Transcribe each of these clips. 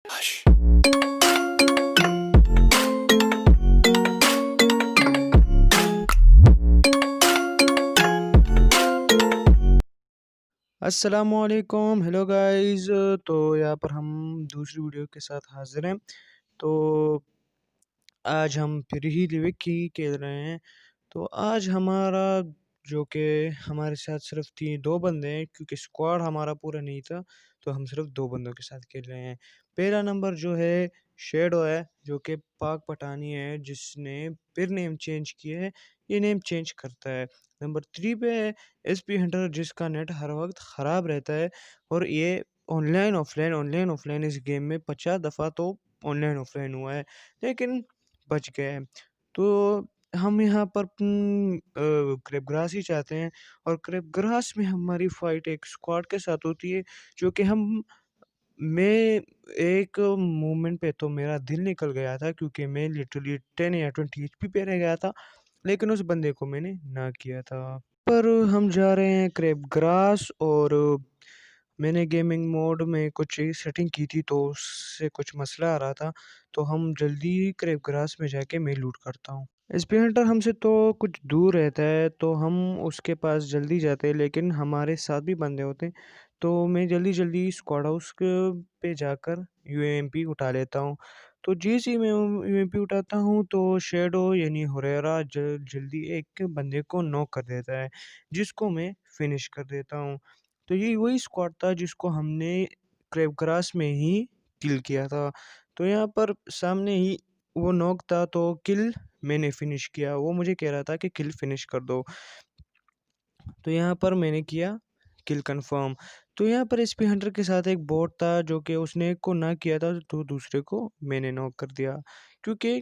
Hush. अस्सलामुअलैकुम, hello guys. तो यहाँ पर हम दूसरी वीडियो के साथ हाजिर हैं। तो आज हम फिर ही लिविक ही खेल रहे हैं। तो आज हमारा जो कि हमारे साथ सिर्फ तीन दो बंदे हैं, क्योंकि स्क्वाड हमारा पूरा नहीं था। तो हम सिर्फ दो बंदों के साथ खेल रहे हैं। पहला नंबर जो है शेडो है, जो कि पाक पठानी है, जिसने फिर नेम चेंज किया है। ये नेम चेंज करता है। नंबर 3 पे है एसपी हंटर, जिसका नेट हर वक्त ख़राब रहता है। और ये ऑनलाइन ऑफलाइन इस गेम में 50 दफ़ा तो ऑनलाइन ऑफलाइन हुआ है, लेकिन बच गया है। तो हम यहाँ पर क्रेब ग्रास ही चाहते हैं। और क्रेब ग्रास में हमारी फाइट एक स्क्वाड के साथ होती है, जो कि हम मैं एक मोमेंट पे तो मेरा दिल निकल गया था, क्योंकि मैं लिटरली 10 या 20 एचपी पे रह गया था, लेकिन उस बंदे को मैंने ना किया था। पर हम जा रहे हैं क्रेब ग्रास, और मैंने गेमिंग मोड में कुछ सेटिंग की थी, तो उससे कुछ मसला आ रहा था। तो हम जल्दी ही क्रेब ग्रास में जाके मैं लूट करता हूँ। एसपी हंटर हमसे तो कुछ दूर रहता है, तो हम उसके पास जल्दी जाते हैं, लेकिन हमारे साथ भी बंदे होते हैं। तो मैं जल्दी जल्दी स्क्वाड हाउस पे जाकर यूएमपी उठा लेता हूँ। तो जैसे ही मैं यूएमपी उठाता हूँ, तो शेडो यानी हुरैरा जल्दी एक बंदे को नॉक कर देता है, जिसको मैं फिनिश कर देता हूँ। तो ये वही स्क्वाड था जिसको हमने क्रेव ग्रास में ही किल किया था। तो यहाँ पर सामने ही वो नॉक था, तो किल मैंने फिनिश किया। वो मुझे कह रहा था कि किल फिनिश कर दो। तो यहाँ पर मैंने किया किल कंफर्म। तो यहाँ पर एसपी हंटर के साथ एक बॉट था, जो कि उसने एक को ना किया था, तो दूसरे को मैंने नॉक कर दिया, क्योंकि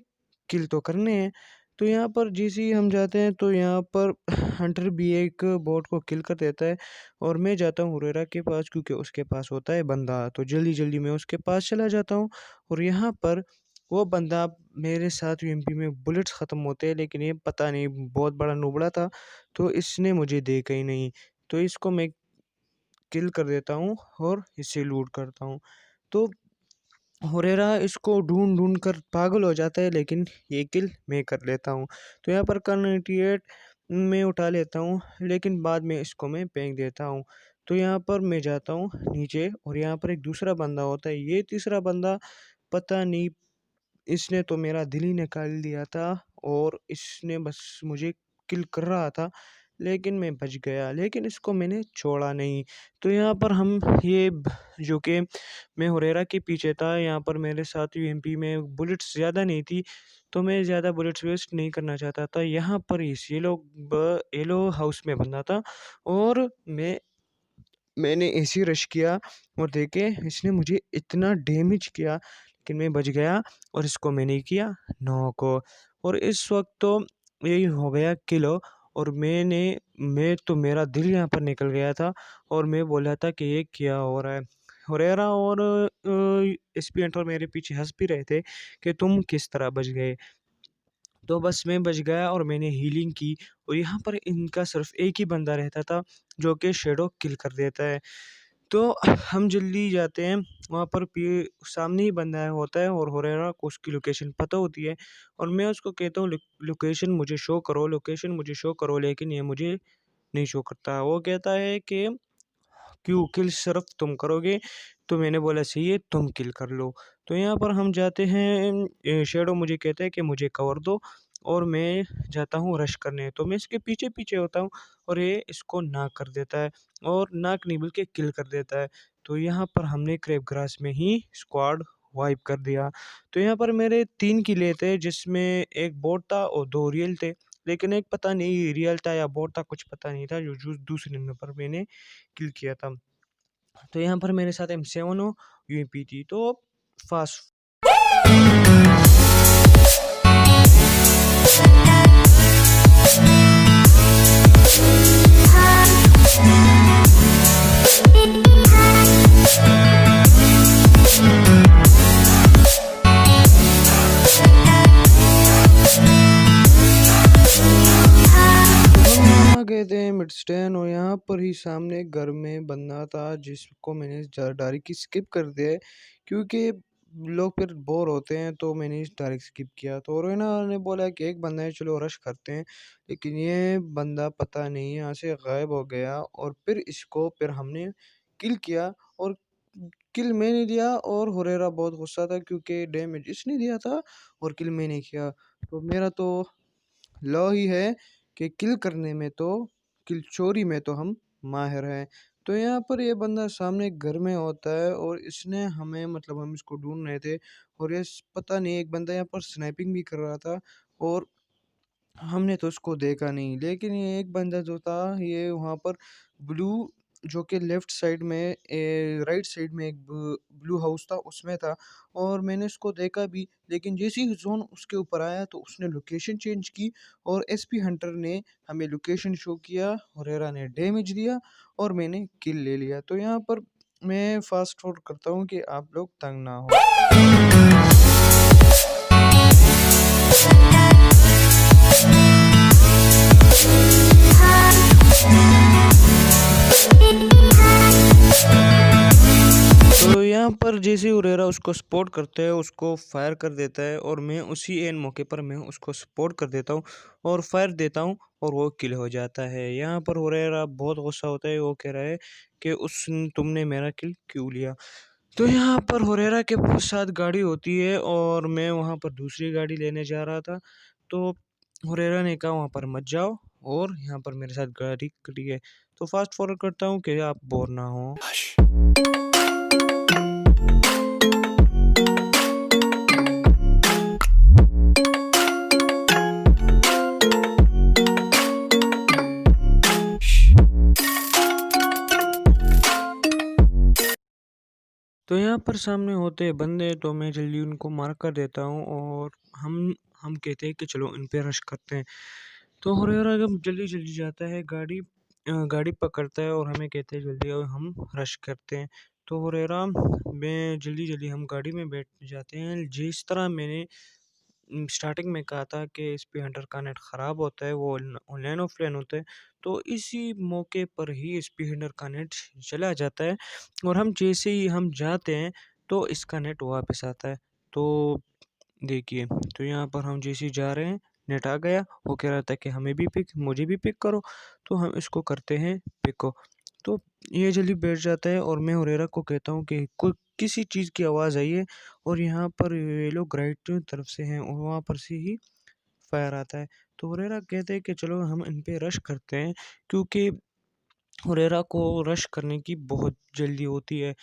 किल तो करने हैं। तो यहाँ पर जैसे ही हम जाते हैं, तो यहाँ पर हंटर भी एक बॉट को किल कर देता है। और मैं जाता हूँ हुरेरा के पास, क्योंकि उसके पास होता है बंदा। तो जल्दी जल्दी मैं उसके पास चला जाता हूँ। और यहाँ पर वो बंदा मेरे साथ यूएमपी में बुलेट्स ख़त्म होते हैं, लेकिन ये पता नहीं बहुत बड़ा नुबड़ा था, तो इसने मुझे देखा ही नहीं। तो इसको मैं किल कर देता हूँ और इसे लूट करता हूँ। तो हुरेरा इसको ढूंढ ढूंढ कर पागल हो जाता है, लेकिन ये किल मैं कर लेता हूँ। तो यहाँ पर कन 98 मैं उठा लेता हूँ, लेकिन बाद में इसको मैं फेंक देता हूँ। तो यहाँ पर मैं जाता हूँ नीचे, और यहाँ पर एक दूसरा बंदा होता है। ये तीसरा बंदा पता नहीं, इसने तो मेरा दिल ही निकाल दिया था, और इसने बस मुझे किल कर रहा था, लेकिन मैं बच गया, लेकिन इसको मैंने छोड़ा नहीं। तो यहाँ पर हम जो कि मैं हुरेरा के पीछे था, यहाँ पर मेरे साथ यूएमपी में बुलेट्स ज़्यादा नहीं थी, तो मैं ज़्यादा बुलेट्स वेस्ट नहीं करना चाहता था। यहाँ पर इस येलो हाउस में बंदा था, और मैंने ऐसे रश किया, और देखे इसने मुझे इतना डैमेज किया, लेकिन मैं बच गया, और इसको मैंने किया नॉक। और इस वक्त तो यही हो गया किलो। और मैं तो मेरा दिल यहाँ पर निकल गया था, और मैं बोला था कि ये क्या हो रहा है। हुरैरा और एसपी एंटर मेरे पीछे हंस भी रहे थे कि तुम किस तरह बच गए। तो बस मैं बच गया, और मैंने हीलिंग की। और यहाँ पर इनका सिर्फ एक ही बंदा रहता था, जो कि शेडो किल कर देता है। तो हम जल्दी जाते हैं, वहाँ पर सामने ही बंदा होता है, और हुरैरा को उसकी लोकेशन पता होती है। और मैं उसको कहता हूँ लोकेशन मुझे शो करो, लेकिन ये मुझे नहीं शो करता। वो कहता है कि क्यों किल सिर्फ तुम करोगे। तो मैंने बोला सही है, तुम किल कर लो। तो यहाँ पर हम जाते हैं, शेडो मुझे कहता है कि मुझे कवर दो, और मैं जाता हूँ रश करने। तो मैं इसके पीछे पीछे होता हूँ, और ये इसको नाक कर देता है, और नाक नहीं बल्कि किल कर देता है। तो यहाँ पर हमने क्रेब ग्रास में ही स्क्वाड वाइप कर दिया। तो यहाँ पर मेरे 3 किले थे, जिसमें एक बोट था और 2 रियल थे, लेकिन एक पता नहीं रियल था या बोट था, कुछ पता नहीं था, जो दूसरे नंबर पर मैंने किल किया था। तो यहाँ पर मेरे साथ M7 हो यूएमपी थी, तो फास्ट। आ गए थे मिडस्टैन, और यहाँ पर ही सामने घर में बंदा था, जिसको मैंने डायरेक्ट स्किप कर दिया है, क्योंकि लोग फिर बोर होते हैं तो मैंने डायरेक्ट स्किप किया। तो रोहिना ने बोला कि एक बंदा है, चलो रश करते हैं। लेकिन ये बंदा पता नहीं यहाँ से गायब हो गया और फिर इसको फिर हमने किल किया और किल मैंने दिया और हुरैरा बहुत गुस्सा था क्योंकि डैमेज इसने दिया था और किल मैंने किया। तो मेरा तो लॉ ही है कि किल चोरी में तो हम माहिर हैं। तो यहाँ पर ये बंदा सामने घर में होता है और इसने हमें मतलब हम इसको ढूंढ रहे थे और पता नहीं एक बंदा यहाँ पर स्नाइपिंग भी कर रहा था और हमने तो उसको देखा नहीं। लेकिन ये एक बंदा जो था ये वहाँ पर ब्लू जो कि लेफ्ट साइड में राइट साइड में एक ब्लू हाउस था उसमें था और मैंने उसको देखा भी। लेकिन जैसे ही जोन उसके ऊपर आया तो उसने लोकेशन चेंज की और एसपी हंटर ने हमें लोकेशन शो किया, हुरैरा ने डैमेज दिया और मैंने किल ले लिया। तो यहाँ पर मैं फास्ट फॉरवर्ड करता हूँ कि आप लोग तंग ना हो। तो यहाँ पर जैसे हुरैरा उसको सपोर्ट करता है, उसको फायर कर देता है और मैं उसी एन मौके पर मैं उसको सपोर्ट कर देता हूँ और फायर देता हूँ और वो किल हो जाता है। यहाँ पर हुरैरा बहुत गुस्सा होता है, वो कह रहा है कि उस तुमने मेरा किल क्यों लिया। तो यहाँ पर हुरैरा के साथ गाड़ी होती है और मैं वहाँ पर दूसरी गाड़ी लेने जा रहा था। तो हुरैरा ने कहा वहाँ पर मत जाओ और यहाँ पर मेरे साथ गाड़ी खड़ी है। तो फास्ट फॉरवर्ड करता हूँ कि आप बोर ना हो। तो यहाँ पर सामने होते हैं बंदे तो मैं जल्दी उनको मार कर देता हूँ और हम कहते हैं कि चलो इन पे रश करते हैं। तो हुरैरा जब जल्दी जल्दी जाता है गाड़ी पकड़ता है और हमें कहते हैं जल्दी आओ हम रश करते हैं। तो हुरैरा मैं जल्दी जल्दी हम गाड़ी में बैठ जाते हैं। जिस तरह मैंने स्टार्टिंग में कहा था कि एसपी हंटर का नेट ख़राब होता है, वो ऑनलाइन ऑफलाइन होता है। तो इसी मौके पर ही एसपी हंटर का नेट चला जाता है और हम जैसे ही हम जाते हैं तो इसका नेट वापस आता है। तो देखिए, तो यहाँ पर हम जैसे ही जा रहे हैं नेट आ गया, वो कह रहा था कि हमें भी मुझे भी पिक करो। तो हम इसको करते हैं पिक को। तो ये जल्दी बैठ जाता है और मैं हुरैरा को कहता हूँ कि कोई किसी चीज़ की आवाज़ आई है और यहाँ पर ये लोग राइट तरफ से हैं और वहाँ पर से ही फायर आता है। तो हुरैरा कहते हैं कि चलो हम इन पे रश करते हैं क्योंकि हुरैरा को रश करने की बहुत जल्दी होती है।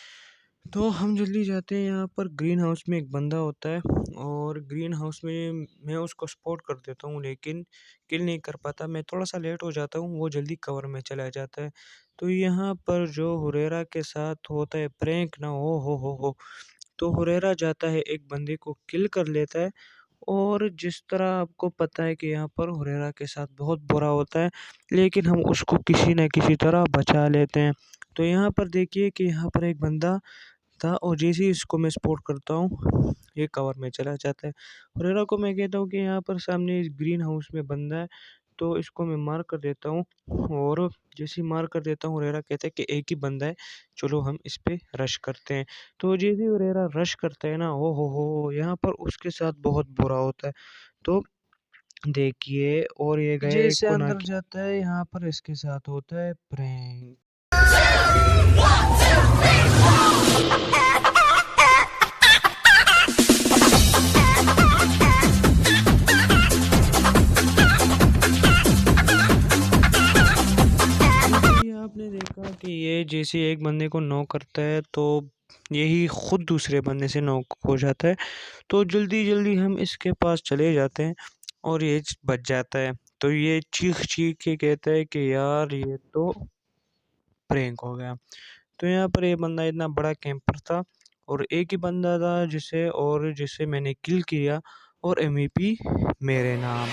तो हम जल्दी जाते हैं, यहाँ पर ग्रीन हाउस में एक बंदा होता है और ग्रीन हाउस में मैं उसको सपोर्ट कर देता हूँ लेकिन किल नहीं कर पाता। मैं थोड़ा सा लेट हो जाता हूँ, वो जल्दी कवर में चला जाता है। तो यहाँ पर जो हुरैरा के साथ होता है प्रैंक ना हो। तो हुरैरा जाता है एक बंदे को किल कर लेता है और जिस तरह आपको पता है कि यहाँ पर हुरैरा के साथ बहुत बुरा होता है लेकिन हम उसको किसी न किसी तरह बचा लेते हैं। तो यहाँ पर देखिए कि यहाँ पर एक बंदा था और जैसे ही इसको मैं सपोर्ट करता हूँ, ये कवर में चला जाता है। हुरैरा को मैं कहता हूँ कि यहाँ पर सामने इस ग्रीन हाउस में बंदा है, तो इसको मैं मार कर देता हूँ और जैसे ही मार कर देता हूँ, हुरैरा कहता है कि एक ही बंदा है, चलो हम इस पे रश करते हैं। तो जैसे ही हुरैरा रश करता है ना, ओ हो! यहाँ पर उसके साथ बहुत बुरा होता है। तो देखिए और ये गया एक जैसे को अंदर नाक जाता है यहाँ पर इसके साथ होता है प्रैंक। कि आपने देखा कि ये जैसे एक बंदे को नॉक करता है तो यही खुद दूसरे बंदे से नॉक हो जाता है। तो जल्दी-जल्दी हम इसके पास चले जाते हैं और ये बच जाता है। तो ये चीख-चीख के कहता है कि यार ये तो प्रैंक हो गया। तो यहाँ पर ये बंदा इतना बड़ा कैंपर था और एक ही बंदा था जिसे मैंने किल किया और एमवीपी मेरे नाम।